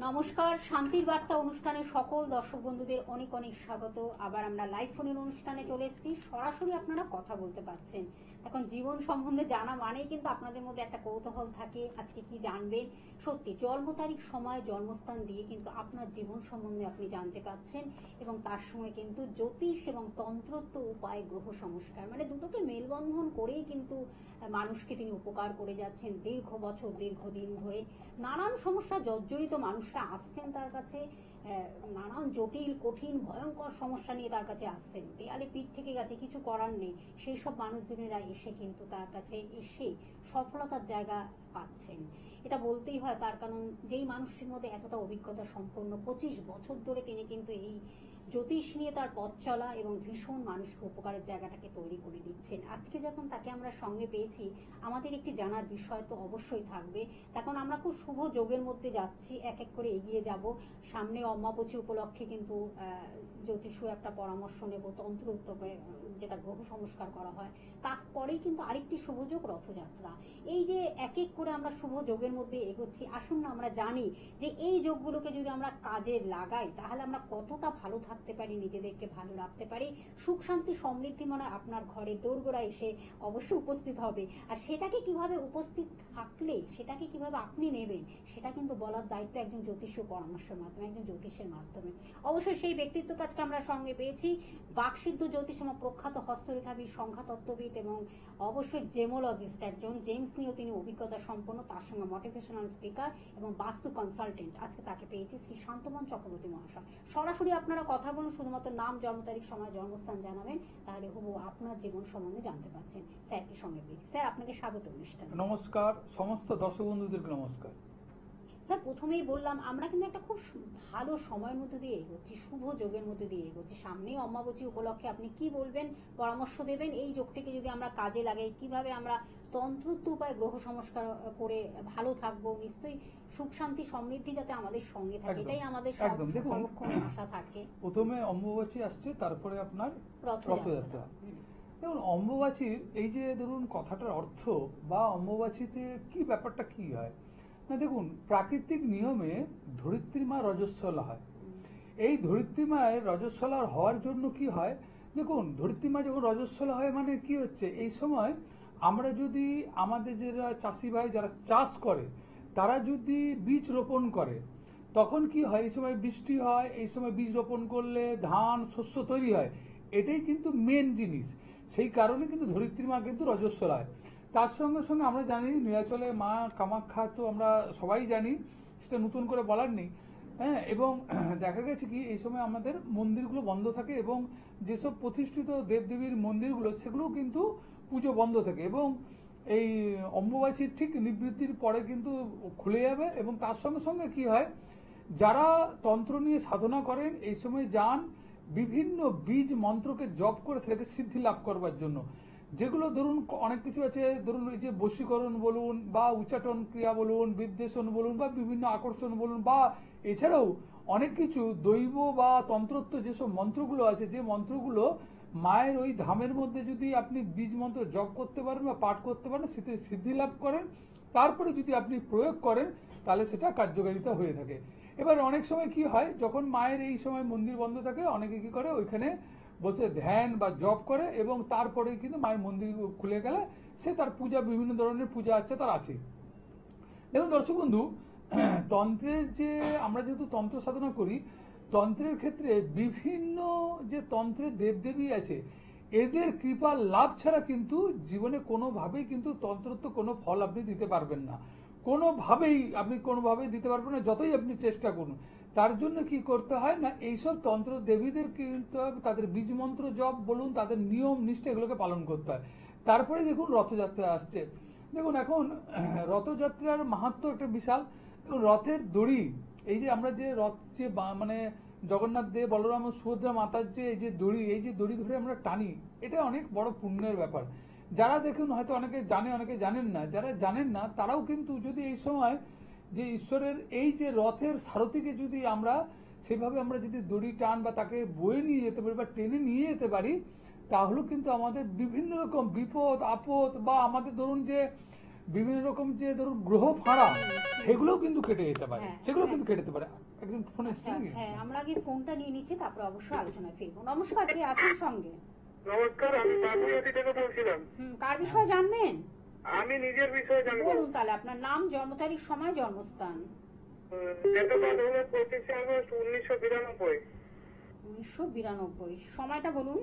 নমস্কার, শান্তির বার্তা অনুষ্ঠানে সকল দর্শক বন্ধুদের অনেক অনেক স্বাগত। আবার আমরা লাইভ ফোনের অনুষ্ঠানে চলে এসেছি, সরাসরি আপনারা কথা বলতে পারছেন। এখন জীবন সম্বন্ধে জানা মানেই কিন্তু আপনাদের মধ্যে একটা কৌতূহল থাকে, আজকে কি জানবেন। সত্যি জন্ম তারিখ, সময়, জন্মস্থান দিয়ে কিন্তু আপনার জীবন সম্বন্ধে আপনি জানতে পারছেন, এবং তার সঙ্গে কিন্তু জ্যোতিষ এবং তন্ত্রত্ব উপায়, গ্রহ সংস্কার, মানে দুটোকে মেলবন্ধন করেই কিন্তু মানুষকে তিনি উপকার করে যাচ্ছেন দীর্ঘ বছর, দীর্ঘদিন ধরে। নানান সমস্যা জর্জরিত মানুষরা আসছেন তার কাছে, নানান জটিল, কঠিন, ভয়ঙ্কর সমস্যা নিয়ে তার কাছে আসছেন। দেয়ালে পিঠ থেকে গেছে, কিছু করার নেই, সেই সব মানুষজনেরা এসে কিন্তু তার কাছে এসে সফলতার জায়গা পাচ্ছেন। এটা বলতেই হয়, তার কারণ যেই মানুষটির মধ্যে এতটা অভিজ্ঞতা সম্পন্ন, 25 বছর ধরে তিনি কিন্তু এই জ্যোতিষ নিয়ে তার পথ চলা এবং ভীষণ মানুষকে উপকারের জায়গাটাকে তৈরি করে দিচ্ছেন। আজকে যখন তাকে আমরা সঙ্গে পেয়েছি, আমাদের একটি জানার বিষয় তো অবশ্যই থাকবে। তখন আমরা খুব শুভ যোগের মধ্যে যাচ্ছি, এক এক করে এগিয়ে যাব। সামনে অমাবস্যা উপলক্ষে কিন্তু জ্যোতিষীয় একটা পরামর্শ নেব, তন্ত্র উত্তপে যেটা গ্রহ সংস্কার করা হয়। তারপরেই কিন্তু আরেকটি শুভযোগ, রথযাত্রা। এই যে এক এক করে আমরা শুভ যোগের মধ্যে এগোচ্ছি, আসুন না আমরা জানি যে এই যোগগুলোকে যদি আমরা কাজে লাগাই তাহলে আমরা কতটা ভালো থাকতে পারি, নিজেদেরকে ভালো রাখতে পারি, সুখ শান্তি সমৃদ্ধি মনে আপনার ঘরে দোরগোড়া এসে অবশ্যই উপস্থিত হবে। আর সেটাকে কিভাবে উপস্থিত থাকলে সেটাকে কিভাবে আপনি নেবেন, সেটা কিন্তু বলার দায়িত্ব একজন জ্যোতিষীয় পরামর্শের মাধ্যমে, একজন জ্যোতিষের মাধ্যমে। অবশ্যই সেই ব্যক্তিত্বকে আজকে আমরা সঙ্গে পেয়েছি, বাকসিদ্ধ জ্যোতিষ এবং প্রখ্যাত হস্তরেখাবিদ, সংখ্যাতত্ত্ববিদ এবং অবশ্যই জেমোলজিস্ট একজন। জেমস নিয়েও তিনি অভিজ্ঞতা সম্পন্ন, তার সঙ্গে মোটিভেশনাল স্পিকার এবং বাস্তু কনসালটেন্ট। আজকে তাকে পেয়েছি, শ্রী শান্তমন চক্রবর্তী মহাশয়। সরাসরি আপনারা কথা বলুন, শুধুমাত্র নাম, জন্ম তারিখ, সময়, জন্মস্থান জানাবেন, তাহলে হুবহু আপনার জীবন সম্বন্ধে জানতে পারছেন। স্যারকে সঙ্গে পেয়েছি। স্যার, আপনাকে স্বাগত অনুষ্ঠানে। নমস্কার, সমস্ত দর্শক বন্ধুদেরকে নমস্কার। স্যার, প্রথমেই বললাম আমরা কিন্তু একটা খুব ভালো সময়ের মধ্যে দিয়ে এগোচ্ছি, শুভ যোগের মধ্যে দিয়ে এগোচ্ছি। সামনেই অমাবস্যা উপলক্ষে আপনি কি বলবেন, পরামর্শ দেবেন এই যোগটিকে যদি আমরা কাজে লাগাই, কিভাবে আমরা তন্ত্রত্ব উপায় গ্রহ সংস্কার করে ভালো থাকবো, নিশ্চয়ই সুখ শান্তি সমৃদ্ধি যাতে আমাদের সঙ্গে থাকে, এটাই আমাদের সর্বক্ষণ আশা থাকে। প্রথমে অম্বুবাচী আসছে, তারপরে আপনার রথযাত্রা। দেখুন, অম্বুবাচীর এই যে ধরুন কথাটার অর্থ বা অম্বুবাচীতে কি ব্যাপারটা কি হয় না, দেখুন প্রাকৃতিক নিয়মে ধরিত্রী মা রজস্বলা হয়। এই ধরিত্রী মায়ের রজস্বলা হওয়ার জন্য কি হয়, দেখুন ধরিত্রী মা যখন রজস্বলা হয় মানে কি হচ্ছে, এই সময় আমরা যদি আমাদের যারা চাষি ভাই যারা চাষ করে তারা যদি বীজ রোপণ করে, তখন কি হয়, এই সময় বৃষ্টি হয়, এই সময় বীজ রোপণ করলে ধান শস্য তৈরি হয়। এটাই কিন্তু মেন জিনিস। সেই কারণে কিন্তু ধরিত্রী মা কিন্তু রজস্বলা হয়। তার সঙ্গে সঙ্গে আমরা জানি নীলাচলে মা কামাখ্যা, তো আমরা সবাই জানি, সেটা নতুন করে বলার নেই। হ্যাঁ, এবং দেখা গেছে কি এই সময় আমাদের মন্দিরগুলো বন্ধ থাকে, এবং যেসব প্রতিষ্ঠিত দেবদেবীর মন্দিরগুলো সেগুলোও কিন্তু পুজো বন্ধ থাকে, এবং এই অম্বুবাচীর ঠিক নিবৃত্তির পরে কিন্তু খুলে যাবে। এবং তার সঙ্গে সঙ্গে কি হয়, যারা তন্ত্র নিয়ে সাধনা করেন এই সময় যান বিভিন্ন বীজ মন্ত্রকে জপ করে সেটাকে সিদ্ধি লাভ করবার জন্য। যেগুলো ধরুন অনেক কিছু আছে, ধরুন এই যে বশীকরণ বলুন বা উচ্চাটন ক্রিয়া বলুন, বিদ্বেষণ বলুন বা বিভিন্ন আকর্ষণ বলুন, বা এছাড়াও অনেক কিছু দৈব বা তন্ত্রত্ব যেসব মন্ত্রগুলো আছে, যে মন্ত্রগুলো মায়ের ওই ধামের মধ্যে যদি আপনি বীজ মন্ত্র জপ করতে পারেন বা পাঠ করতে পারেন, সেটা সিদ্ধি লাভ করেন, তারপরে যদি আপনি প্রয়োগ করেন তাহলে সেটা কার্যকারিতা হয়ে থাকে। এবার অনেক সময় কি হয়, যখন মায়ের এই সময় মন্দির বন্ধ থাকে, অনেকে কি করে ওইখানে বসে ধ্যান বা জপ করে, এবং তারপরে কিন্তু মায়ের মন্দির খুলে গেলে সে তার পূজা, বিভিন্ন ধরনের পূজা আছে তার আছে। দেখুন দর্শক বন্ধু, তন্ত্রের যে আমরা যেহেতু তন্ত্র সাধনা করি, তন্ত্রের ক্ষেত্রে বিভিন্ন যে তন্ত্রের দেবদেবী আছে, এদের কৃপা লাভ ছাড়া কিন্তু জীবনে কোনোভাবেই কিন্তু তন্ত্রত্ব কোনো ফল আপনি দিতে পারবেন না, কোনোভাবেই দিতে পারবেন না, যতই আপনি চেষ্টা করুন। তার জন্য কি করতে হয় না, এইসব তন্ত্র দেবীদের কিন্তু তাদের বীজ মন্ত্র জপ বলুন, তাদের নিয়ম নিষ্ঠা এগুলোকে পালন করতে হয়। তারপরে দেখুন রথযাত্রা আসছে। দেখুন এখন রথযাত্রার মাহাত্ম্য একটা বিশাল। রথের দড়ি, এই যে আমরা যে রথ যে মানে জগন্নাথ দেব, বলরাম ও সুভদ্রা মাতার যে এই যে দড়ি ধরে আমরা টানি, এটা অনেক বড় পুণ্যের ব্যাপার। যারা দেখুন হয়তো অনেকে জানে, অনেকে জানেন না, যারা জানেন না তারাও কিন্তু যদি এই সময় যে ঈশ্বরের এই যে রথের সারথীকে যদি আমরা সেভাবে আমরা যদি দড়ি টান বা তাকে বয়ে নিয়ে যেতে পারি বা টেনে নিয়ে যেতে পারি, তাহলেও কিন্তু আমাদের বিভিন্ন রকম বিপদ আপদ বা আমাদের ধরুন যে বিভিন্ন রকম যে ধরুন গ্রহ ফাঁড়া, সেগুলোও কিন্তু কেটে যেতে পারে, হ্যাঁ, সেগুলো হ্যাঁ। কিন্তু কেটে যেতে পারে। একদম ফোন এসছে আচ্ছা, নাকি? হ্যাঁ, আমরা আগে ফোনটা নিয়ে নিচ্ছি, তারপর অবশ্যই আলোচনায় ফিরবো। নমস্কার, কে আছেন সঙ্গে? নমস্কার, আমি বাবুয়াতি থেকে বলছিলাম। কার বিষয়ে জানবেন? আমি নিজের বিষয়ে জানবো। বলুন তাহলে, আপনার নাম, জন্ম তারিখ, সময়, জন্মস্থান। ডেট অফ বার্থ হলো 25 আগস্ট 1992। 1992। সময়টা বলুন।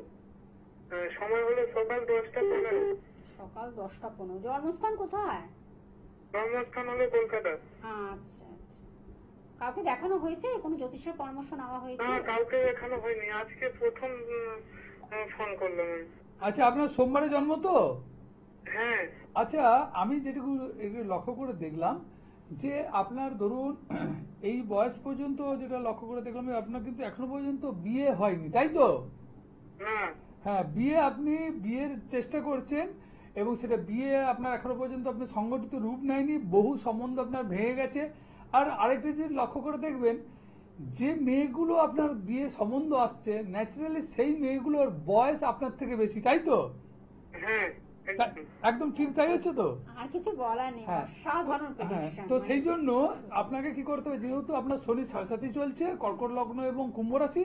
সময় হলো সকাল 10টা 15। সকাল 10টা 15। জন্মস্থান কোথায়? জন্মস্থান হলো কলকাতা। আচ্ছা আচ্ছা। কাউকে দেখানো হয়েছে? কোনো জ্যোতিষের পরামর্শ নেওয়া হয়েছে? না, কাউকে দেখানো হয়নি, আজকে প্রথম ফোন করলাম আমি। আচ্ছা, আপনার সোমবারে জন্ম তো? হ্যাঁ। আচ্ছা, আমি যেটুকু লক্ষ্য করে দেখলাম যে আপনার ধরুন এই বয়স পর্যন্ত যেটা লক্ষ্য করে দেখলাম, আপনার কিন্তু এখনো পর্যন্ত বিয়ে হয়নি, তাই তো? না। হ্যাঁ, আপনি বিয়ের চেষ্টা করছেন এবং সেটা বিয়ে আপনার এখনো পর্যন্ত আপনি সংগঠিত রূপ নেয়নি, বহু সম্বন্ধ আপনার ভেঙে গেছে। আর আরেকটা যে লক্ষ্য করে দেখবেন, যে মেয়েগুলো আপনার বিয়ে সম্বন্ধ আসছে, ন্যাচারালি সেই মেয়েগুলোর বয়স আপনার থেকে বেশি, তাই তো? হ্যাঁ, একদম ঠিক তাই হচ্ছে তো? আর কিছু বলার নেই, হ্যাঁ। অসাধারণ হ্যাঁ, prediction। তো সেই জন্য আপনাকে কি করতে হবে, যেহেতু আপনার শনি 7.5 চলছে, কর্কট লগ্ন এবং কুম্ভ রাশি,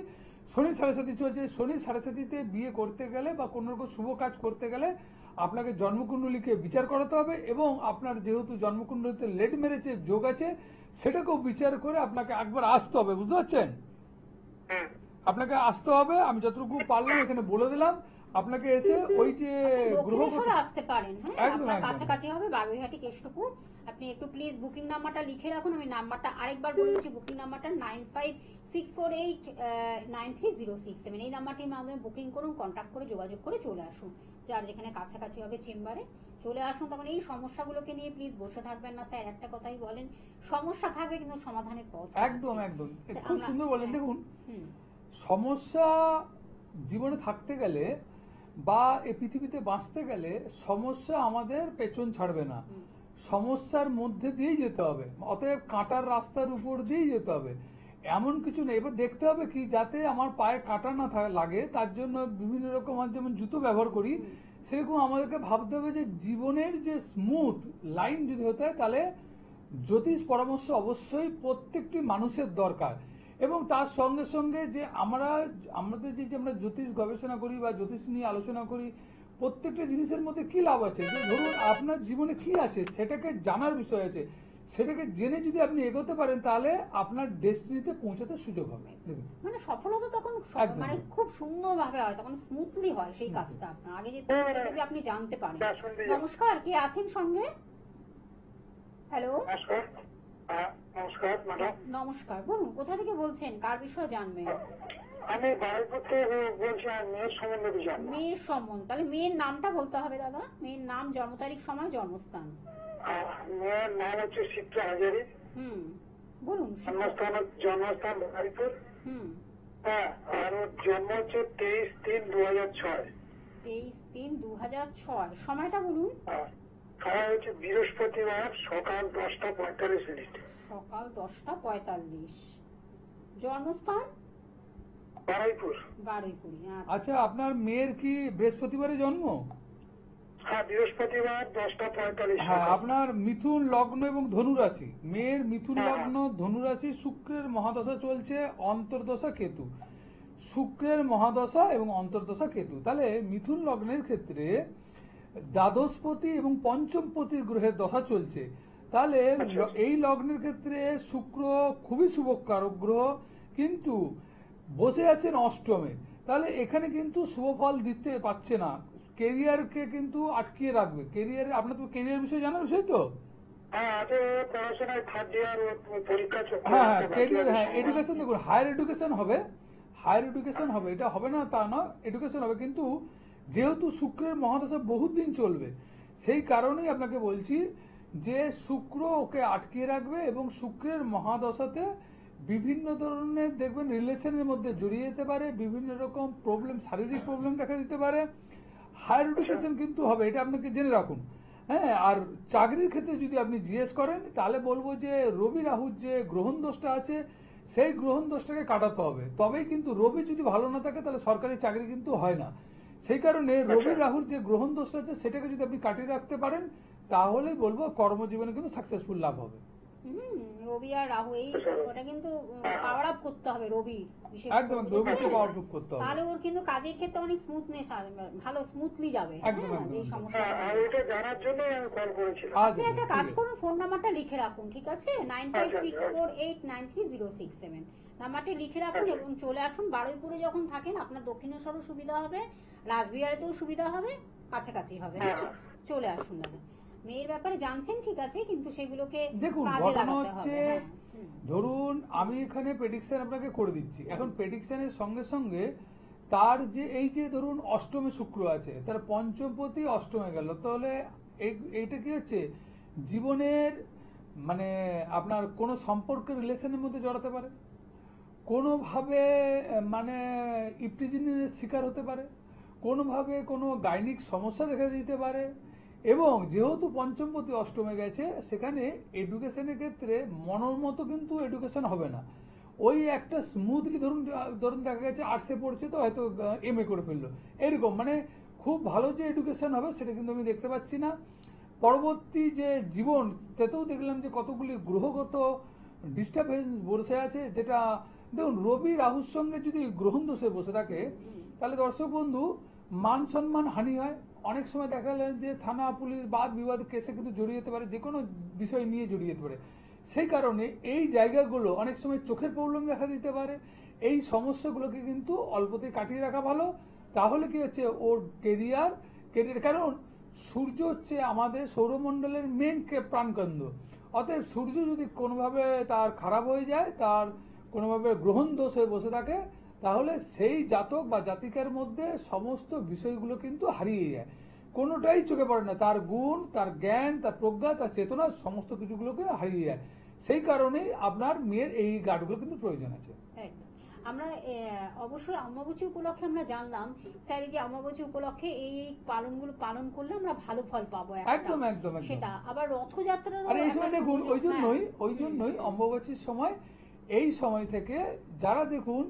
শনি 7.5 চলছে, শনি 7.5-তে বিয়ে করতে গেলে বা কোনো রকম শুভ কাজ করতে গেলে আপনাকে জন্মকুণ্ডলীকে বিচার করাতে হবে এবং আপনার যেহেতু জন্মকুণ্ডলীতে লেট মেরেছে, যোগ আছে, সেটাকেও বিচার করে আপনাকে একবার আসতে হবে, বুঝতে পারছেন? হ্যাঁ। আপনাকে আসতে হবে, আমি যতটুকু পারলাম এখানে বলে দিলাম। আপনাকে এসে ওই যে গ্রহ দক্ষিণেশ্বরে আসতে পারেন, হ্যাঁ, একদম, আপনার একদম। কাছাকাছি হবে, বাগুইহাটি কেষ্টপুর। আপনি একটু প্লিজ বুকিং নাম্বারটা লিখে রাখুন, আমি নাম্বারটা আরেকবার বলে দিচ্ছি। বুকিং নাম্বারটা 9564893067। এই নাম্বারটির মাধ্যমে বুকিং করুন, কন্ট্যাক্ট করে যোগাযোগ করে চলে আসুন। যার যেখানে কাছাকাছি হবে চেম্বারে চলে আসুন। তখন এই সমস্যাগুলোকে নিয়ে প্লিজ বসে থাকবেন না। স্যার একটা কথাই বলেন, সমস্যা থাকবে কিন্তু সমাধানের পথ আছে। একদম একদম খুব আমরা- সুন্দর বলেন। দেখুন, হুম, সমস্যা জীবনে থাকতে গেলে বা এই পৃথিবীতে বাঁচতে গেলে সমস্যা আমাদের পেছন ছাড়বে না, হুম। সমস্যার মধ্যে দিয়েই যেতে হবে। অতএব কাঁটার রাস্তার উপর দিয়েই যেতে হবে, এমন কিছু নেই। এবার দেখতে হবে কি যাতে আমার পায়ে কাঁটা না লাগে, তার জন্য বিভিন্ন রকম যেমন জুতো ব্যবহার করি, সেরকম আমাদেরকে ভাবতে হবে যে জীবনের যে স্মুথ লাইন যদি হতে হয়, তাহলে জ্যোতিষ পরামর্শ অবশ্যই প্রত্যেকটি মানুষের দরকার। এবং তার সঙ্গে সঙ্গে যে আমাদের যে আমরা জ্যোতিষ গবেষণা করি বা জ্যোতিষ নিয়ে আলোচনা করি, প্রত্যেকটা জিনিসের মধ্যে কি লাভ আছে, যে ধরুন আপনার জীবনে কি আছে সেটাকে জানার বিষয় আছে, সেটাকে জেনে যদি আপনি এগোতে পারেন, তাহলে আপনার ডেস্টিনিতে পৌঁছাতে সুযোগ হবে। দেখুন, মানে সফলতা তখন একদম। মানে খুব সুন্দরভাবে হয়, তখন স্মুথলি হয় সেই কাজটা আপনার আগে যদি আপনি জানতে পারেন। নমস্কার, কে আছেন সঙ্গে? হ্যালো, নমস্কার। নমস্কার ম্যাডাম। নমস্কার, বলুন কোথা থেকে বলছেন, কার বিষয়ে জানবেন? আমি বারুইপুর থেকে বলছি, মেয়ের সম্বন্ধে জানবো। মেয়ের সম্বন্ধ, তাহলে মেয়ের নামটা বলতে হবে দাদা। মেয়ের নাম, জন্ম তারিখ, সময়, জন্মস্থান। মেয়ের নাম হচ্ছে চিত্রা হাজারি। হুম, বলুন। জন্মস্থান বারুইপুর। হুম, হ্যাঁ, আর ওর জন্ম হচ্ছে 23-3-2006। 23-3-2006। সময়টা বলুন। সময় হচ্ছে বৃহস্পতিবার সকাল 10টা 45। সকাল 10টা 45। জন্মস্থান বারুইপুর। বারুইপুরি। আচ্ছা, আপনার মেয়ের কি বৃহস্পতিবারে জন্ম? হ্যাঁ, বৃহস্পতিবার 10টা 45। হ্যাঁ, আপনার মিথুন লগ্ন এবং ধনু রাশি। মেয়ের মিথুন হ্যাঁ। লগ্ন, ধনু রাশি, শুক্রের মহাদশা চলছে, অন্তর্দশা কেতু। শুক্রের মহাদশা এবং অন্তর্দশা কেতু। তাহলে মিথুন লগ্নের ক্ষেত্রে দ্বাদশপতি এবং পঞ্চমপতি গ্রহের দশা চলছে। তাহলে এই লগ্নের ক্ষেত্রে শুক্র খুবই শুভকারক গ্রহ, কিন্তু বসে আছেন অষ্টমে। তাহলে এখানে কিন্তু শুভ ফল দিতে পারছে না, কেরিয়ারকে কিন্তু আটকিয়ে রাখবে। কেরিয়ারে আপনার তো কেরিয়ার বিষয়ে জানার বিষয় তো? হ্যাঁ, আগে পড়াশোনায় 3rd ইয়ার পরীক্ষা চলছে। হ্যাঁ, কেরিয়ার, হ্যাঁ, এডুকেশন। দেখুন, হায়ার এডুকেশন হবে, এটা হবে না তা না, এডুকেশন হবে। কিন্তু যেহেতু শুক্রের মহাদশা বহুত দিন চলবে, সেই কারণেই আপনাকে বলছি যে শুক্র ওকে আটকিয়ে রাখবে এবং শুক্রের মহাদশাতে বিভিন্ন ধরনের দেখবেন রিলেশনের মধ্যে জড়িয়ে যেতে পারে, বিভিন্ন রকম প্রবলেম, শারীরিক প্রবলেম দেখা দিতে পারে। হায়ার এডুকেশন কিন্তু হবে, এটা আপনাকে জেনে রাখুন। হ্যাঁ, আর চাকরির ক্ষেত্রে যদি আপনি জিজ্ঞেস করেন, তাহলে বলবো যে রবি রাহুর যে গ্রহণ দোষটা আছে, সেই গ্রহণ দোষটাকে কাটাতে হবে, তবেই কিন্তু রবি যদি ভালো না থাকে তাহলে সরকারি চাকরি কিন্তু হয় না। সেই কারণে রবি রাহুর যে গ্রহণ দোষটা আছে সেটাকে যদি আপনি কাটিয়ে রাখতে পারেন তাহলেই বলবো কর্মজীবনে কিন্তু সাকসেসফুল লাভ হবে। রবি আর রাহু এই ওটা কিন্তু পাওয়ার আপ করতে হবে রবি, বিশেষ একদম করে, রবিকে বুঝেছেন? পাওয়ার আপ করতে হবে। তাহলে ওর কিন্তু কাজের ক্ষেত্রে অনেক স্মুথনেস আসবে, ভালো স্মুথলি যাবে। একদম, হ্যাঁ, একদম, যে একদম। সমস্যা আর ওইটা জানার জন্য আমি কল করেছিলাম। আপনি একটা কাজ করুন, ফোন নাম্বারটা লিখে রাখুন, ঠিক আছে? 9564893067 নাম্বারটি লিখে রাখুন এবং চলে আসুন। বারুইপুরে যখন থাকেন আপনার দক্ষিণেশ্বরও সুবিধা হবে, রাসবিহারিতেও সুবিধা হবে, কাছাকাছি হবে। হ্যাঁ, চলে আসুন দাদা। মেয়ের ব্যাপারে জানছেন, ঠিক আছে, কিন্তু সেগুলোকে দেখুন কাজে ঘটনা লাগাতে হচ্ছে, হবে। হ্যাঁ, ধরুন আমি এখানে প্রেডিকশন আপনাকে করে দিচ্ছি, এখন প্রেডিকশনের সঙ্গে সঙ্গে তার যে এই যে ধরুন অষ্টমে শুক্র আছে, তার পঞ্চমপতি অষ্টমে গেল, তাহলে এইটা কি হচ্ছে জীবনের মানে আপনার কোনো সম্পর্কের রিলেশনের মধ্যে জড়াতে পারে, কোনোভাবে মানে ইপটিজিনের শিকার হতে পারে, কোনোভাবে কোনো গাইনিক সমস্যা দেখা দিতে পারে। এবং যেহেতু পঞ্চমপতি অষ্টমে গেছে সেখানে এডুকেশনের ক্ষেত্রে মনের মতো কিন্তু এডুকেশন হবে না। ওই একটা স্মুথলি ধরুন দেখা গেছে আর্টসে পড়ছে তো হয়তো এমএ করে ফেললো, এরকম মানে খুব ভালো যে এডুকেশন হবে সেটা কিন্তু আমি দেখতে পাচ্ছি না। পরবর্তী যে জীবন তাতেও দেখলাম যে কতগুলি গ্রহগত ডিস্টারবেন্স বসে আছে, যেটা দেখুন রবি রাহুর সঙ্গে যদি গ্রহণ দোষে বসে থাকে তাহলে দর্শক বন্ধু মান সম্মান হানি হয়। অনেক সময় দেখা গেল যে থানা পুলিশ বাদ বিবাদ কেসে কিন্তু জড়িয়ে যেতে পারে, যে কোনো বিষয় নিয়ে জড়িয়ে যেতে পারে। সেই কারণে এই জায়গাগুলো অনেক সময় চোখের প্রবলেম দেখা দিতে পারে। এই সমস্যাগুলোকে কিন্তু অল্পতেই কাটিয়ে রাখা ভালো। তাহলে কি হচ্ছে ওর কেরিয়ার, কারণ সূর্য হচ্ছে আমাদের সৌরমণ্ডলের মেন প্রাণকেন্দ্র। অতএব সূর্য যদি কোনোভাবে তার খারাপ হয়ে যায়, তার কোনোভাবে গ্রহণ দোষ হয়ে বসে থাকে, তাহলে সেই জাতক বা জাতিকার মধ্যে সমস্ত বিষয়গুলো কিন্তু হারিয়ে যায়, কোনোটাই চোখে পড়ে না, তার গুণ, তার জ্ঞান, তার প্রজ্ঞা, তার চেতনা সমস্ত কিছুগুলোকে হারিয়ে যায়। সেই কারণেই আপনার মেয়ের এই গার্ডগুলো কিন্তু প্রয়োজন আছে। একদম। আমরা অবশ্যই অমাবস্যা উপলক্ষে আমরা জানলাম স্যার, এই যে অমাবস্যা উপলক্ষে এই পালনগুলো পালন করলে আমরা ভালো ফল পাবো, একদম একদম একদম। সেটা আবার রথযাত্রার আর এই সময় দেখুন ওই জন্যই অমাবস্যার সময়, এই সময় থেকে যারা দেখুন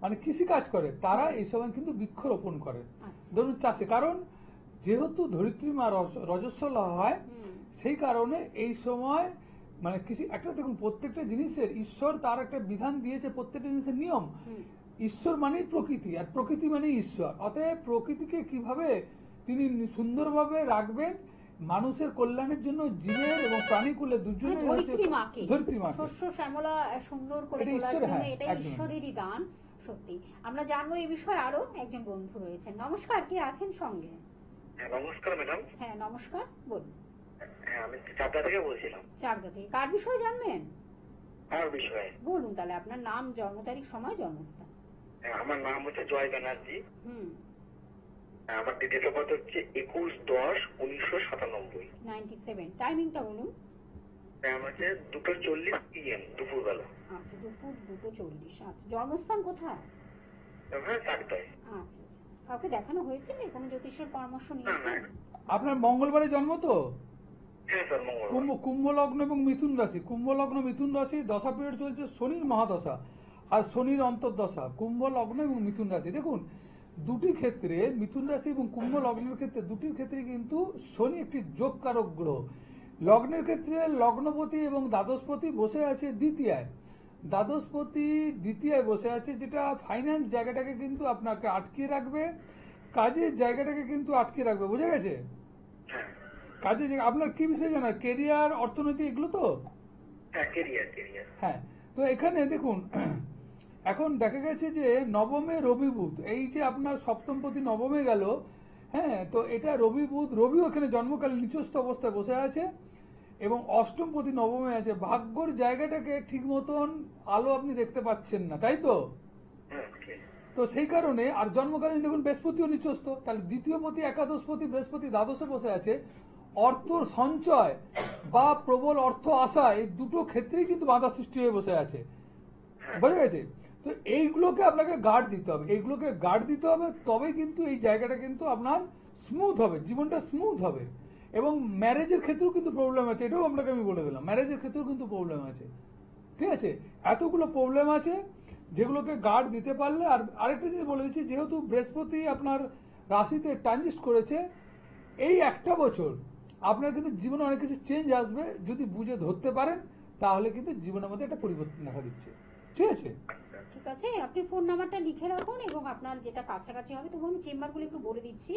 মানে কৃষি কাজ করে তারা এই সময় কিন্তু বৃক্ষরোপণ করে, ধরুন চাষে, কারণ যেহেতু ধরিত্রী মা রজস্বল হয়, সেই কারণে এই সময় মানে কৃষি একটা দেখুন প্রত্যেকটা জিনিসের ঈশ্বর তার একটা বিধান দিয়েছে, প্রত্যেকটা জিনিসের নিয়ম। ঈশ্বর মানেই প্রকৃতি আর প্রকৃতি মানেই ঈশ্বর। অতএব প্রকৃতিকে কিভাবে তিনি সুন্দরভাবে রাখবেন মানুষের কল্যাণের জন্য, জীবের এবং প্রাণীকুলের দুজনের ধরিত্রী মাকে শস্য শস্য শ্যামলা সুন্দর করে তোলার জন্য এটা ঈশ্বরেরই দান। সত্যি আমরা জানবো এই বিষয়ে। আরো একজন বন্ধু রয়েছেন। নমস্কার, কে আছেন সঙ্গে? নমস্কার ম্যাডাম। হ্যাঁ নমস্কার, বলুন। হ্যাঁ, আমি চাকদা থেকে বলছিলাম। চাকদা থেকে কার বিষয়ে জানবেন? আর বিষয়ে বলুন তাহলে, আপনার নাম, জন্ম তারিখ, সময়, জন্মস্থান। আমার নাম হচ্ছে জয় ব্যানার্জি। আমার ডেট অফ বার্থ হচ্ছে 21/10/1997। 97। টাইমিংটা বলুন। টাইম হচ্ছে 2:40 PM দুপুরবেলা। আচ্ছা, দুপুর 2:40। আচ্ছা, জন্মস্থান কোথায়? হ্যাঁ, চাকদায়। আচ্ছা আচ্ছা, কাউকে দেখানো হয়েছে, কোনো জ্যোতিষের পরামর্শ নিয়েছেন? আপনার মঙ্গলবারে জন্ম তো? হ্যাঁ স্যার, মঙ্গলবার। কুম্ভ লগ্ন এবং মিথুন রাশি, কুম্ভ লগ্ন মিথুন রাশি দশা পিরিয়ড চলছে শনির মহাদশা আর শনির অন্তর্দশা, কুম্ভ লগ্ন এবং মিথুন রাশি। দেখুন দুটি ক্ষেত্রে, মিথুন রাশি এবং কুম্ভ লগ্নের ক্ষেত্রে দুটির ক্ষেত্রে কিন্তু শনি একটি যোগকারক গ্রহ। লগ্নের ক্ষেত্রে লগ্নপতি এবং দ্বাদশপতি বসে আছে দ্বিতীয়ায়, দ্বাদশপতি দ্বিতীয়ায় বসে আছে, যেটা ফাইন্যান্স জায়গাটাকে কিন্তু আপনাকে আটকিয়ে রাখবে, কাজের জায়গাটাকে কিন্তু আটকে রাখবে, বুঝে গেছে? কাজে আপনার কি বিষয় জানার, কেরিয়ার, অর্থনীতি, এগুলো তো? হ্যাঁ, তো এখানে দেখুন এখন দেখা গেছে যে নবমে রবি বুধ, এই যে আপনার সপ্তমপতি নবমে গেল, হ্যাঁ, তো এটা রবি বুধ, রবিও এখানে জন্মকালে নিচস্থ অবস্থায় বসে আছে এবং অষ্টমপতি নবমে আছে। ভাগ্যর জায়গাটাকে ঠিক মতন আলো আপনি দেখতে পাচ্ছেন না, তাই তো? তো সেই কারণে আর জন্মকালীন দেখুন বৃহস্পতিও নিচস্থ, তাহলে দ্বিতীয়পতি, একাদশপতি, বৃহস্পতি দ্বাদশে বসে আছে। অর্থ সঞ্চয় বা প্রবল অর্থ আসা, এই দুটো ক্ষেত্রেই কিন্তু বাধা সৃষ্টি হয়ে বসে আছে, বুঝে গেছে? তো এইগুলোকে আপনাকে গার্ড দিতে হবে, এইগুলোকে গার্ড দিতে হবে, তবে কিন্তু এই জায়গাটা কিন্তু আপনার স্মুথ হবে, জীবনটা স্মুথ হবে। এবং ম্যারেজের ক্ষেত্রেও কিন্তু প্রবলেম আছে, এটাও আপনাকে আমি বলে দিলাম, ম্যারেজের ক্ষেত্রেও কিন্তু প্রবলেম আছে। ঠিক আছে, এতগুলো প্রবলেম আছে যেগুলোকে গার্ড দিতে পারলে। আর আরেকটা জিনিস বলে দিচ্ছি, যেহেতু বৃহস্পতি আপনার রাশিতে ট্রানজিট করেছে, এই একটা বছর আপনার কিন্তু জীবনে অনেক কিছু চেঞ্জ আসবে। যদি বুঝে ধরতে পারেন তাহলে কিন্তু জীবনের মধ্যে একটা পরিবর্তন দেখা দিচ্ছে। ঠিক আছে, ঠিক আছে, আপনি ফোন নাম্বারটা লিখে রাখুন এবং আপনার যেটা কাছাকাছি হবে। তবু আমি চেম্বারগুলো একটু বলে দিচ্ছি।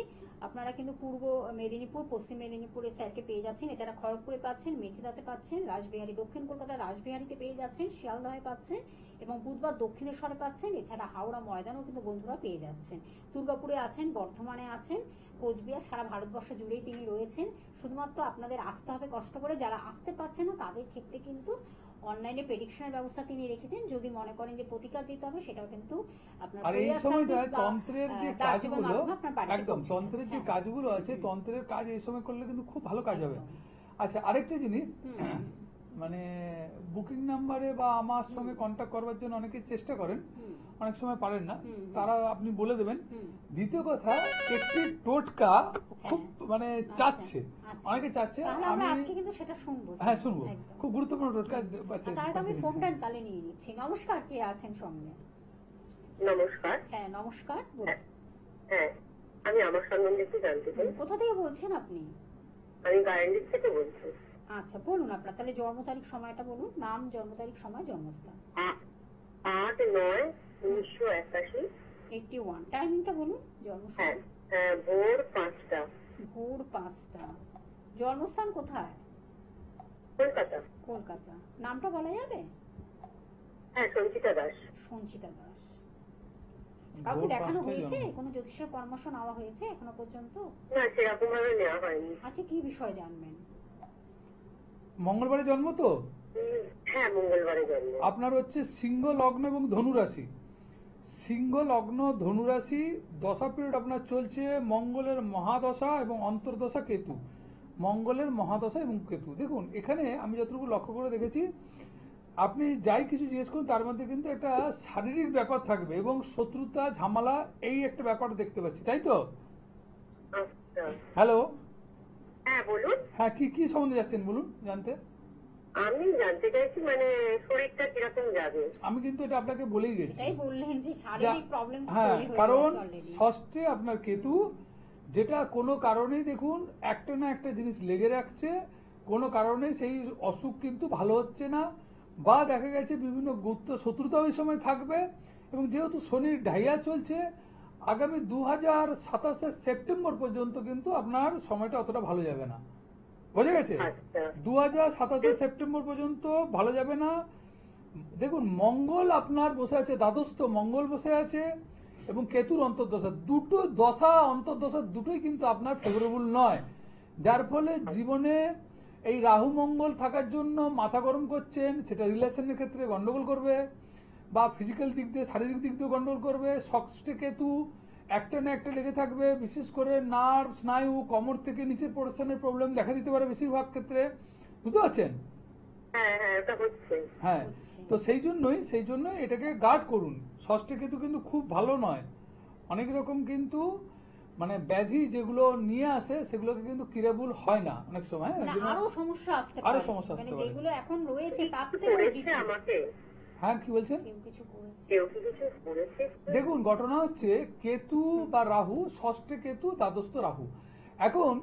আপনারা কিন্তু পূর্ব মেদিনীপুর, পশ্চিম মেদিনীপুরে স্যারকে পেয়ে যাচ্ছেন, এছাড়া খড়গপুরে পাচ্ছেন, মেছিদাতে পাচ্ছেন, রাসবিহারী, দক্ষিণ কলকাতার রাসবিহারীতে পেয়ে যাচ্ছেন, শিয়ালদহে পাচ্ছেন এবং বুধবার দক্ষিণেশ্বরে পাচ্ছেন। এছাড়া হাওড়া ময়দানেও কিন্তু বন্ধুরা পেয়ে যাচ্ছেন। দুর্গাপুরে আছেন, বর্ধমানে আছেন, কোচবিহার, সারা ভারতবর্ষ জুড়েই তিনি রয়েছেন। শুধুমাত্র আপনাদের আসতে হবে কষ্ট করে। যারা আসতে পারছে না তাদের ক্ষেত্রে কিন্তু অনলাইনে প্রেডিকশনের ব্যবস্থা তিনি রেখেছেন। যদি মনে করেন যে প্রতিকার দিতে হবে, সেটাও কিন্তু আপনার আর এই courier সময়টা service বা, তন্ত্রের যে ডাকযোগের কাজগুলো, মাধ্যমে আপনার বাড়িতে একদম পৌঁছে তন্ত্রের যাচ্ছে। যে কাজগুলো আছে, তন্ত্রের কাজ এই সময় করলে কিন্তু খুব ভালো কাজ হবে। একদম। আচ্ছা, আরেকটা জিনিস, হুম। মানে বুকিং নাম্বারে বা আমার সঙ্গে কন্ট্যাক্ট করবার জন্য অনেকে চেষ্টা করেন, হুম, অনেক সময় পারেন না, হুম, হুম। তারা আপনি বলে দেবেন। হুম। দ্বিতীয় কথা, একটি টোটকা খুব মানে চাচ্ছে, আচ্ছা। অনেকে চাচ্ছে। তাহলে আমরা আমি আজকে কিন্তু সেটা শুনবো। হ্যাঁ শুনবো, একদম। খুব গুরুত্বপূর্ণ টোটকা আর তাহলে তো আমি ফোনটা তাহলে নিয়ে নিচ্ছি। নমস্কার, কে আছেন সঙ্গে? নমস্কার। হ্যাঁ নমস্কার, বলুন। হ্যাঁ, আমি আমার সম্বন্ধে একটু জানতে চাই। কোথা থেকে বলছেন আপনি? আমি গায়ান্ডির থেকে বলছি। আচ্ছা বলুন, আপনার তাহলে জন্ম তারিখ, সময়টা বলুন। নাম, জন্ম তারিখ, সময়, জন্মস্থান। 8/9/1981। 81। টাইমিংটা বলুন, জন্ম হ্যাঁ, সময়। ভোর 5টা। ভোর 5টা। জন্মস্থান কোথায়? কলকাতা। কলকাতা। নামটা বলা যাবে? হ্যাঁ, সঞ্চিতা দাস। সঞ্চিতা দাস। কাউকে দেখানো হয়েছে? কোনো জ্যোতিষের পরামর্শ নেওয়া হয়েছে এখনো পর্যন্ত? না, সেরকম ভাবে নেওয়া হয়নি। আচ্ছা, কি বিষয় জানবেন? মঙ্গলবারে জন্ম তো হ্যাঁ, মঙ্গলবারে জন্ম। আপনার হচ্ছে সিংহ লগ্ন এবং ধনু রাশি। সিংহ লগ্ন, ধনু রাশি, দশা পিরিয়ড আপনার চলছে মঙ্গলের মহাদশা এবং অন্তর্দশা কেতু। মঙ্গলের মহাদশা এবং কেতু। দেখুন, এখানে আমি যতটুকু লক্ষ্য করে দেখেছি, আপনি যাই কিছু জিজ্ঞেস করুন তার মধ্যে কিন্তু একটা শারীরিক ব্যাপার থাকবে এবং শত্রুতা, ঝামেলা, এই একটা ব্যাপার দেখতে পাচ্ছি, তাই তো? আচ্ছা। হ্যালো, হ্যাঁ, বলুন। হ্যাঁ, কি কি সম্বন্ধে যাচ্ছেন বলুন জানতে? আমি জানতে চাইছি মানে শরীরটা কিরকম যাবে। আমি কিন্তু এটা আপনাকে বলেই গেছি। এটাই বললেন যে শারীরিক প্রবলেম হ্যাঁ, তৈরি হয়ে কারণ গেছে অলরেডি। ষষ্ঠে আপনার কেতু, যেটা কোনো কারণেই দেখুন একটা না একটা জিনিস লেগে রাখছে, কোনো কারণে সেই অসুখ কিন্তু ভালো হচ্ছে না, বা দেখা গেছে বিভিন্ন গুপ্ত শত্রুতা ওই সময় থাকবে। এবং যেহেতু শনির ঢাইয়া চলছে, আগামী 2027 সেপ্টেম্বর পর্যন্ত কিন্তু আপনার সময়টা অতটা ভালো যাবে না, বোঝা গেছে? আচ্ছা। 2027 সেপ্টেম্বর পর্যন্ত ভালো যাবে না। দেখুন, মঙ্গল আপনার বসে আছে দ্বাদস্থ, মঙ্গল বসে আছে এবং কেতুর অন্তর্দশা, দুটো দশা অন্তর্দশা দুটোই কিন্তু আপনার ফেভারেবল নয়। যার ফলে জীবনে এই রাহু মঙ্গল থাকার জন্য মাথা গরম করছেন, সেটা রিলেশনের ক্ষেত্রে গন্ডগোল করবে বা ফিজিক্যাল দিক দিয়ে, শারীরিক দিক দিয়ে গন্ডগোল করবে। ষষ্ঠে কেতু একটা না একটা লেগে থাকবে, বিশেষ করে নার্ভ, স্নায়ু, কোমর থেকে নিচের পোর্শনের প্রবলেম দেখা দিতে পারে বেশিরভাগ ক্ষেত্রে, বুঝতে পারছেন? হ্যাঁ, হ্যাঁ, ওটা হচ্ছে। হ্যাঁ, তো সেই জন্যই এটাকে গার্ড করুন। ষষ্ঠে কেতু কিন্তু খুব ভালো নয়। অনেক রকম কিন্তু মানে ব্যাধি যেগুলো নিয়ে আসে সেগুলোকে কিন্তু কিরেবল হয় না অনেক সময়। না, আরো সমস্যা আসতে আরো পারে। সমস্যা আসতে মানে পারে। যেগুলো এখন রয়েছে তার থেকে করেছে deep- আমাকে। হ্যাঁ, কি বলছেন? কেউ কিছু করেছে। কেউ কি কিছু করেছে? দেখুন, ঘটনা হচ্ছে কেতু বা রাহু, ষষ্ঠে কেতু, দ্বাদস্থ রাহু। এখন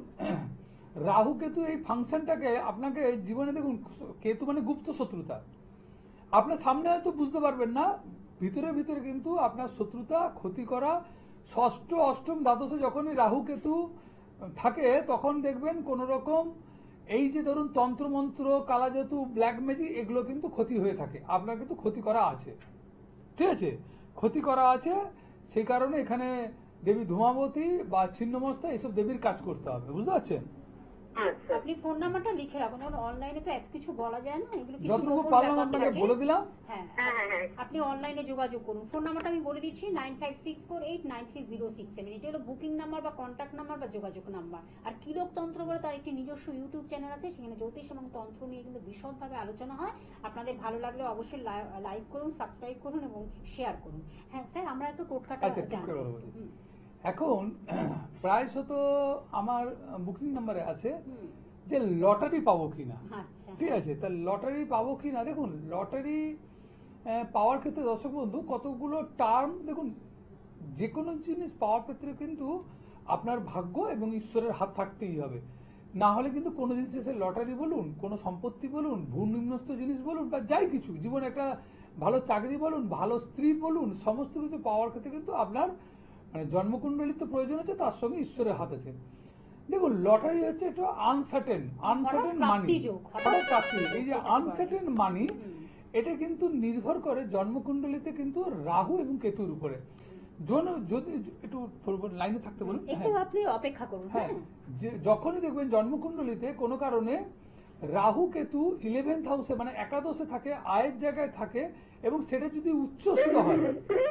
রাহু কেতু এই ফাংশনটাকে আপনাকে জীবনে, দেখুন কেতু মানে গুপ্ত শত্রুতা, আপনার সামনে হয়তো বুঝতে পারবেন না, ভিতরে ভিতরে কিন্তু আপনার শত্রুতা, ক্ষতি করা। ষষ্ঠ, অষ্টম, দ্বাদশে যখনই রাহু কেতু থাকে তখন দেখবেন কোন রকম এই যে ধরুন তন্ত্রমন্ত্র, কালাজাদু, ব্ল্যাক ম্যাজিক, এগুলো কিন্তু ক্ষতি হয়ে থাকে। আপনার কিন্তু ক্ষতি করা আছে, ঠিক আছে? ক্ষতি করা আছে, সেই কারণে এখানে দেবী ধূমাবতী বা ছিন্নমস্তা এইসব দেবীর কাজ করতে হবে, বুঝতে পারছেন? আচ্ছা। আপনি ফোন নাম্বারটা লিখে রাখুন, কারণ অনলাইনে তো এত কিছু বলা যায় না, এগুলো কিছু যতটুকু গোপন পারলাম ব্যাপার আপনাকে থাকে। বলে দিলাম। হ্যাঁ, হ্যাঁ, হ্যাঁ, হ্যাঁ। আপনি অনলাইনে যোগাযোগ করুন। ফোন নাম্বারটা আমি বলে দিচ্ছি 9564893067। এটা হলো বুকিং নাম্বার বা কন্ট্যাক্ট নাম্বার বা যোগাযোগ নাম্বার। আর কিলোক তন্ত্র বলে তার একটি নিজস্ব ইউটিউব চ্যানেল আছে, সেখানে জ্যোতিষ এবং তন্ত্র নিয়ে কিন্তু বিশদভাবে আলোচনা হয়। আপনাদের ভালো লাগলে অবশ্যই লাইক করুন, সাবস্ক্রাইব করুন এবং শেয়ার করুন। হ্যাঁ স্যার, আমরা একটু টোটকাটা আচ্ছা, ঠিক জানি। করে বলবো। এখন প্রায়শত আমার বুকিং নাম্বারে আছে যে লটারি পাবো কিনা। আচ্ছা ঠিক আছে, তা লটারি পাবো কিনা, দেখুন লটারি পাওয়ার ক্ষেত্রে দর্শক বন্ধু কতগুলো টার্ম, দেখুন যে কোনো জিনিস পাওয়ার ক্ষেত্রে কিন্তু আপনার ভাগ্য এবং ঈশ্বরের হাত থাকতেই হবে, না হলে কিন্তু কোনো জিনিস সে লটারি বলুন, কোনো সম্পত্তি বলুন, ভূনিম্নস্থ জিনিস বলুন, বা যাই কিছু জীবনে একটা ভালো চাকরি বলুন, ভালো স্ত্রী বলুন, সমস্ত কিছু পাওয়ার ক্ষেত্রে কিন্তু আপনার মানে জন্মকুণ্ডলীর তো প্রয়োজন আছে, তার সঙ্গে ঈশ্বরের হাত আছে। দেখুন লটারি হচ্ছে একটু আনসার্টেন মানি, হঠাৎ প্রাপ্তি। এই যে আনসার্টেন মানি, এটা কিন্তু নির্ভর করে জন্মকুণ্ডলীতে কিন্তু রাহু এবং কেতুর উপরে। যদি একটু লাইনে থাকতে বলুন, একটু আপনি অপেক্ষা করুন। হ্যাঁ, যে যখনই দেখবেন জন্মকুণ্ডলীতে কোনো কারণে রাহু কেতু 11th হাউসে মানে একাদশে থাকে, আয়ের জায়গায় থাকে, এবং সেটা যদি উচ্চস্থ হয়,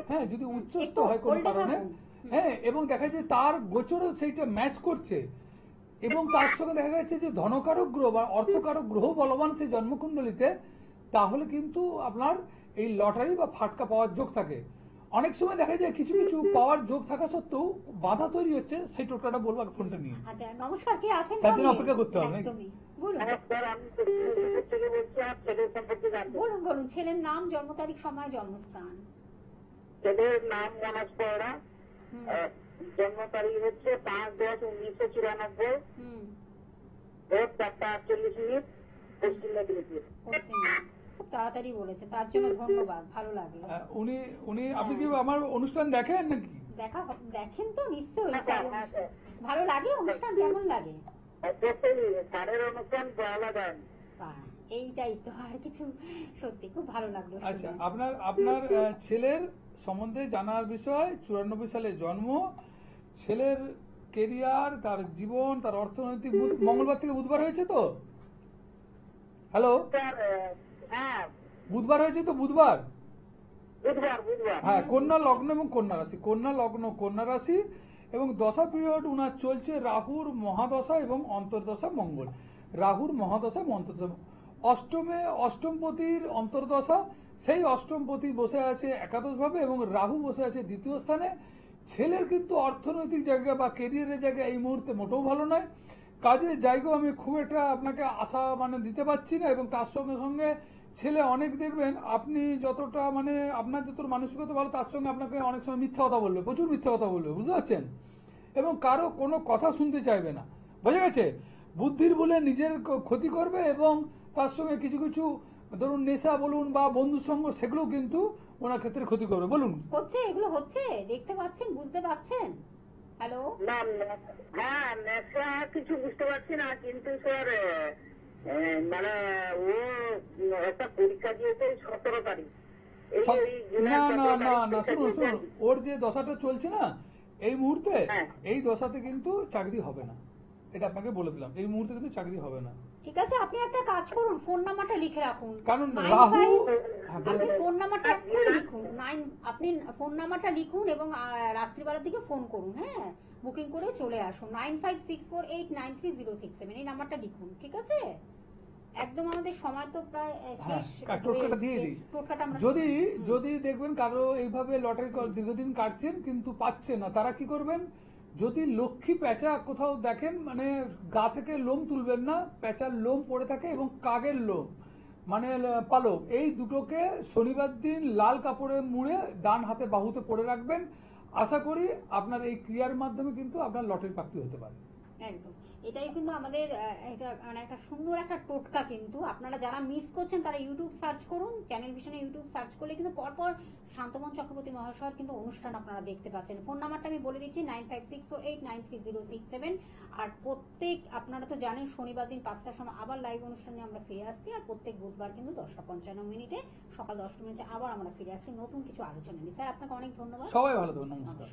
হ্যাঁ যদি উচ্চস্থ হয় কোনো কারণে, হ্যাঁ, এবং দেখা যায় তার গোচরও সেইটা ম্যাচ করছে, এবং তার সঙ্গে দেখা যাচ্ছে যে ধনকারক গ্রহ বা অর্থকারক গ্রহ বলবান সেই জন্মকুণ্ডলীতে, তাহলে কিন্তু আপনার এই লটারি বা ফাটকা পাওয়ার যোগ থাকে। অনেক সময় দেখা যায় কিছু কিছু পাওয়ার যোগ থাকা সত্ত্বেও বাধা তৈরি হচ্ছে, সেই টোটকাটা বলবো ফোনটা নিয়ে। আচ্ছা নমস্কার, কে আছেন? তার জন্য অপেক্ষা করতে হবে। একদমই বলুন নমস্কার, আমি কৃষ্ণনগর থেকে বলছি। আর ছেলের সম্পর্কে জানবো। বলুন বলুন, ছেলের নাম, জন্ম তারিখ, সময়, জন্মস্থান। ছেলের নাম মনোজ পড়া, জন্ম তারিখ হচ্ছে 5/10/1994, ভোর 4:48, পশ্চিম মেদিনীপুর। খুব তাড়াতাড়ি বলেছে, তার জন্য ধন্যবাদ, ভালো লাগলো। উনি আপনি কি আমার অনুষ্ঠান দেখেন নাকি? দেখেন তো নিশ্চয়ই স্যার। ভালো লাগে অনুষ্ঠান, কেমন লাগে? স্যারের অনুষ্ঠান আলাদা। এইটাই তো, আর কিছু। সত্যি খুব ভালো লাগলো। আচ্ছা, আপনার ছেলের সম্বন্ধে জানার বিষয়, 94 সালে জন্ম, ছেলের কেরিয়ার, তার জীবন, তার অর্থনৈতিক, মঙ্গলবার থেকে বুধবার হয়েছে তো? হ্যালো, হ্যাঁ বুধবার হয়েছে তো? বুধবার, বুধবার। হ্যাঁ, কন্যা লগ্ন এবং কন্যা রাশি, কন্যা লগ্ন কন্যা রাশি, এবং দশা পিরিয়ড উনার চলছে রাহুর মহাদশা এবং অন্তর্দশা মঙ্গল, রাহুর মহাদশা এবং অন্তর্দশা। অষ্টমপতির অন্তর্দশা, সেই অষ্টমপতি বসে আছে একাদশ ভাবে এবং রাহু বসে আছে দ্বিতীয় স্থানে। ছেলের কিন্তু অর্থনৈতিক জায়গা বা কেরিয়ারের জায়গা এই মুহূর্তে মোটেও ভালো নয়, কাজের জায়গাও আমি খুব একটা আপনাকে আশা মানে দিতে পারছি না, এবং তার সঙ্গে সঙ্গে ছেলে অনেক দেখবেন আপনি যতটা মানে আপনার যতটা মানসিকতা ভালো, তার সঙ্গে আপনাকে অনেক সময় মিথ্যা কথা বলবে, প্রচুর মিথ্যা কথা বলবে, বুঝতে পারছেন, এবং কারো কোনো কথা শুনতে চাইবে না, বোঝা গেছে? বুদ্ধির বলে নিজের ক্ষতি করবে, এবং তার সঙ্গে কিছু কিছু ধরুন নেশা বলুন বা বন্ধুর সঙ্গ, সেগুলো কিন্তু ওনার ক্ষেত্রে ক্ষতি করবে। বলুন, হচ্ছে এগুলো হচ্ছে, দেখতে পাচ্ছেন, বুঝতে পাচ্ছেন? হ্যালো, না হ্যাঁ, নেশা কিছু বুঝতে পারছি না, কিন্তু স্যার মানে ও একটা পরীক্ষা দিয়েছে 17 তারিখ। না না না না, শুনুন শুনুন, ওর যে দশাটা চলছে না এই মুহূর্তে, এই দশাতে কিন্তু চাকরি হবে না, এটা আপনাকে বলে দিলাম, এই মুহূর্তে কিন্তু চাকরি হবে না। ঠিক আছে, আপনি একটা কাজ করুন, ফোন নাম্বারটা লিখে রাখুন, কারণ রাহু, আপনি ফোন নাম্বারটা লিখুন, আপনি ফোন নাম্বারটা লিখুন এবং রাত্রিবেলার দিকে ফোন করুন, হ্যাঁ, বুকিং করে চলে আসুন। 9564893067, এই নাম্বারটা লিখুন, ঠিক আছে? একদম আমাদের সময় তো প্রায় শেষ। টোটকাটা দিয়ে দিই। যদি দেখবেন কারো এইভাবে লটারি দীর্ঘদিন কাটছেন কিন্তু পাচ্ছেন না, তারা কি করবেন, যদি লক্ষ্মী পেঁচা কোথাও দেখেন, মানে গা থেকে লোম তুলবেন না, পেঁচার লোম পড়ে থাকে এবং কাকের লোম মানে পালক, এই দুটোকে শনিবার দিন লাল কাপড়ে মুড়ে ডান হাতে বাহুতে পরে রাখবেন। আশা করি আপনার এই ক্রিয়ার মাধ্যমে কিন্তু আপনার লটারি প্রাপ্তি হতে পারে। একদম, এটাই কিন্তু আমাদের এটা মানে একটা সুন্দর একটা টোটকা। কিন্তু আপনারা যারা মিস করছেন তারা ইউটিউব সার্চ করুন, চ্যানেল ভিশনে ইউটিউব সার্চ করলে কিন্তু পরপর শান্তমন চক্রবর্তী মহাশয়ের কিন্তু অনুষ্ঠান আপনারা দেখতে পাচ্ছেন। ফোন নাম্বারটা আমি বলে দিচ্ছি 9564893067। আর প্রত্যেক, আপনারা তো জানেন শনিবার দিন 5টার সময় আবার লাইভ অনুষ্ঠানে আমরা ফিরে আসছি, আর প্রত্যেক বুধবার কিন্তু 10:55 সকাল 10টা মিনিটে আবার আমরা ফিরে আসছি নতুন কিছু আলোচনা নিয়ে। স্যার আপনাকে অনেক ধন্যবাদ, সবাই ভালো থাকবেন, নমস্কার।